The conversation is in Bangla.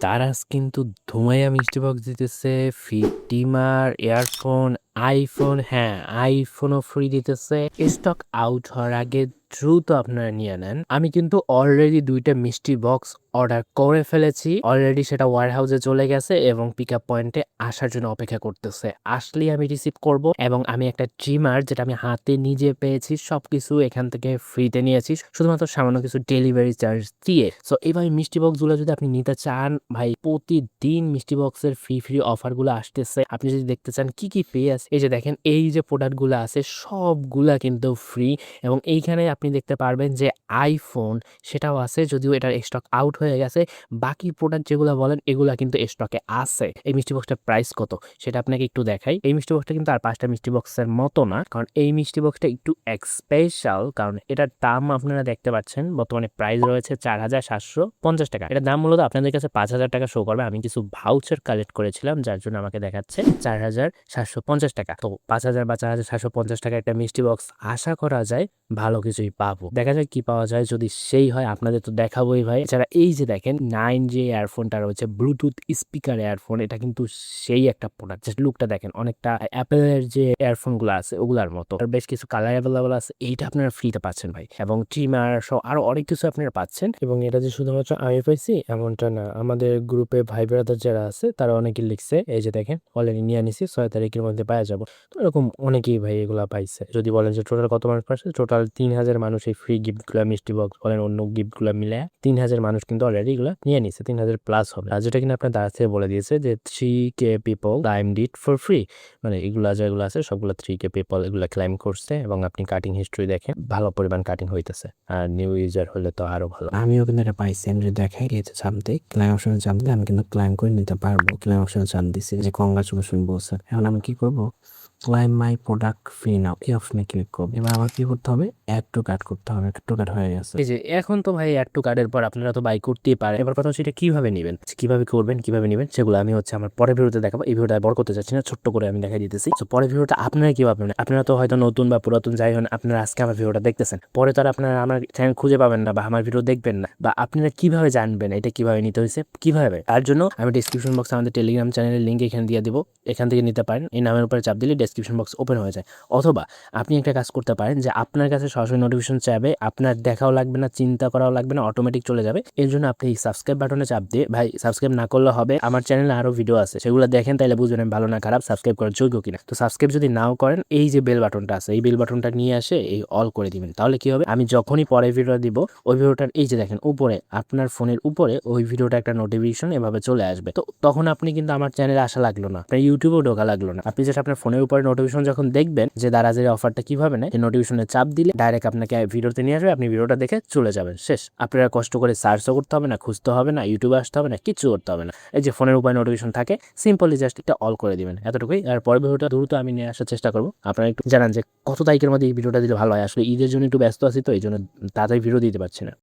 তারাস কিন্তু ধুমাইয়া মিষ্টি বক্স দিতেছে, ফিটিমার ইয়ারফোন, আইফোন, হ্যাঁ আইফোনও ফ্রি দিতেছে। স্টক আউট হওয়ার আগে দ্রুত আপনারা নিয়ে নেন। আমি কিন্তু অলরেডি 2টা মিষ্টি বক্স অর্ডার করে ফেলেছি। অলরেডি সেটা ওয়্যার হাউসে চলে গেছে এবং পিক আপ পয়েন্টে আসার জন্য অপেক্ষা করতেছে। আসলেই আমি রিসিভ করব এবং আমি একটা ট্রিমার যেটা আমি হাতে নিজে পেয়েছি, সবকিছু এখান থেকে ফ্রিতে নিয়েছি, শুধুমাত্র সামান্য কিছু ডেলিভারি চার্জ দিয়ে। সো এইভাবে মিষ্টি বক্সগুলো যদি আপনি নিতে চান ভাই, প্রতিদিন মিষ্টি বক্সের ফ্রি অফারগুলো আসতেছে। আপনি যদি দেখতে চান কি কি পেয়ে আছে, এই যে দেখেন এই যে প্রোডাক্টগুলো আছে সবগুলা কিন্তু ফ্রি। এবং এইখানে আপনি দেখতে পারবেন যে আইফোন সেটাও আছে, যদিও এটার স্টক আউট হয়ে গেছে। বাকি প্রোডাক্ট যেগুলো বলেন এগুলা কিন্তু স্টকে আছে। এই মিষ্টি বক্সটার প্রাইস কত সেটা আপনাকে একটু দেখাই। এই মিষ্টি বক্সটা কিন্তু আর 5টা মিষ্টি বক্সের মতো না, কারণ এই মিষ্টি বক্সটা একটু স্পেশাল, কারণ এটার দাম আপনারা দেখতে পাচ্ছেন বর্তমানে প্রাইস রয়েছে 4750 টাকা। এটার দাম মূলত আপনাদের কাছে 5000 টাকা শো করবে। আমি কিছু ভাউচার কালেক্ট করেছিলাম যার জন্য আমাকে দেখাচ্ছে 4750 টাকা। তো 5000 বা 4750 টাকা একটা মিষ্টি বক্স আশা করা যায় ভালো কিছুই পাবো। দেখা যায় কি পাওয়া যায়, যদি সেই হয় আপনাদের তো দেখাবোই ভাই। এছাড়া এই যে দেখেন 9 যে ইয়ারফোনটা রয়েছে, ব্লুটুথ স্পিকার ইয়ারফোন, এটা কিন্তু সেই একটা প্রোডাক্ট। জাস্ট লুকটা দেখেন, অনেকটা অ্যাপেলের যে ইয়ারফোন গুলো আছে ওগুলার মতো। আর বেশ কিছু কালার অ্যাভেলেবল আছে, এইটা আপনারা ফ্রিতে পাচ্ছেন ভাই। এবং ট্রিমার সহ আরো অনেক কিছু আপনারা পাচ্ছেন। এবং এটা যে শুধুমাত্র আমি পাইছি এমনটা না, আমাদের গ্রুপে ভাই ব্রাদার যারা আছে তারা অনেকেই লিখছে। এই যে দেখেন অলরেডি নিয়ে নিছি, 6 তারিখের মধ্যে পাওয়া যাবো। তো এরকম অনেকেই ভাই এগুলা পাইছে। যদি বলেন যে টোটাল কত মানুষ পাচ্ছে, টোটাল 3000 মানুষ এই ফ্রি গিফটগুলো, মিষ্টি বক্স বলেন অন্য গিফটগুলো মিলে 3000 মানুষ কিন্তু অলরেডি এগুলো নিয়ে নিছে। 3000 প্লাস হবে। আর যেটা কিনা আপনার দ্বারা থেকে বলে দিয়েছে যে 3K people ক্লাইমড it for free, মানে এগুলা যেগুলো আছে সবগুলো 3K পিপল এগুলো ক্লাইম করছে। এবং আপনি কাটিং হিস্ট্রি দেখেন ভালো পরিমাণ কাটিং হইতেছে, আর নিউ ইউজার হলে তো আরো ভালো। আমিও কিন্তু এটা পাইছি। আমি যদি দেখাই এই যে চাপ দিই, ক্লাইম অপশনে চাপ দিলে আমি কিন্তু ক্লাইম করে নিতে পারবো। ক্লাইম অপশনে চাপ দিছি, যে কংগ্রাচুলেশন বলছে। এখন আমি কি করবো, ক্লাইম মাই প্রোডাক্ট ফ্রি নাও এই অপশনে ক্লিক করবো। এবার আমার কি করতে হবে, অ্যাড টু কার্ট করতে হবে। অ্যাড টু কার্ট হয়ে গেছে। এই যে এখন তো ভাই অ্যাড টু কার্টের পর আপনারা তো বাই করতেই পারেন। এবার কথা হচ্ছে এটা কিভাবে নেবেন, কিভাবে করবেন, কিভাবে নেবেন সেগুলো আমি আমার পরের ভিডিওতে দেখাবো। এই ভিডিওটা বড় করতে চাচ্ছি না, ছোট্ট করে আমি দেখাই দিতেছি। তো পরের ভিডিওটা আপনারা কিভাবে নেবেন, আপনারা তো হয়তো নতুন বা পুরাতন যাই হন, আপনারা আজকে আমার ভিডিওটা দেখতেছেন, পরে তো আর আপনারা আমার চ্যানেল খুঁজে পাবেন না বা আমার ভিডিও দেখবেন না। বা আপনারা কিভাবে জানবেন এটা কিভাবে নিতে হয়েছে, কিভাবে, তার জন্য আমি ডিসক্রিপশন বক্সে আমাদের টেলিগ্রাম চ্যানেলের লিঙ্ক এখানে দিয়ে দিব। এখান থেকে নিতে পারেন। এই নামের উপরে চাপ দিলে ডেসক্রিপশন বক্স ওপেন হয়ে যায়। অথবা আপনি একটা কাজ করতে পারেন, যে আপনার কাছে সরাসরি নোটিফিকেশন চাইবে, আপনার দেখাও লাগবে না, চিন্তা করাও লাগবে না, অটোমেটিক চলে যাবে। এর জন্য আপনি সাবস্ক্রাইব বাটনে চাপ দিয়ে, ভাই সাবস্ক্রাইব না করলে হবে, আমার চ্যানেলে আরো ভিডিও আছে সেগুলো দেখেন, তাইলে বুঝবেন আমি ভালো না খারাপ, সাবস্ক্রাইব করার যোগ্য কিনা। তো সাবস্ক্রাইব যদি নাও করেন, এই যে বেল বাটনটা আছে এই বেল বাটনটা নিয়ে আসে এই অল করে দিবেন। তাহলে কি হবে, আমি যখনই পরে ভিডিও দিব ওই ভিডিওটার এই যে দেখেন উপরে আপনার ফোনের উপরে ওই ভিডিওটা একটা নোটিফিকেশন এভাবে চলে আসবে। তো তখন আপনি কিন্তু আমার চ্যানেলে আসা লাগলো না, আপনার ইউটিউবেও ঢোকা লাগলো না। আপনি যেটা আপনার ফোনের উপরে নোটিফিকেশন যখন দেখবেন যে দারাজের অফারটা কিভাবে নেয়, এই নোটিফিকেশনে চাপ দিলে ডাইরেক্ট আপনাকে ভিডিওতে নিয়ে আসবে, আপনি ভিডিওটা দেখে চলে যাবেন, শেষ। আপনারা কষ্ট করে সার্চও করতে হবে না, খুঁজতে হবে না, ইউটিউবে আসতে হবে না, কিচ্ছু করতে হবে না। এই যে ফোনের উপরে নোটিফিকেশন থাকে, সিম্পলি জাস্ট এটা অল করে দিবেন, এতটুকুই। আর পরের ভিডিওটা দ্রুত আমি নিয়ে আসার চেষ্টা করবো। আপনারা একটু জানান যে কত তারিখের মধ্যে এই ভিডিওটা দিলে ভালো হয়। আসলে ঈদের জন্য একটু ব্যস্ত আছি, তো এই জন্য তাড়াতাড়ি ভিডিও দিতে পারছি না।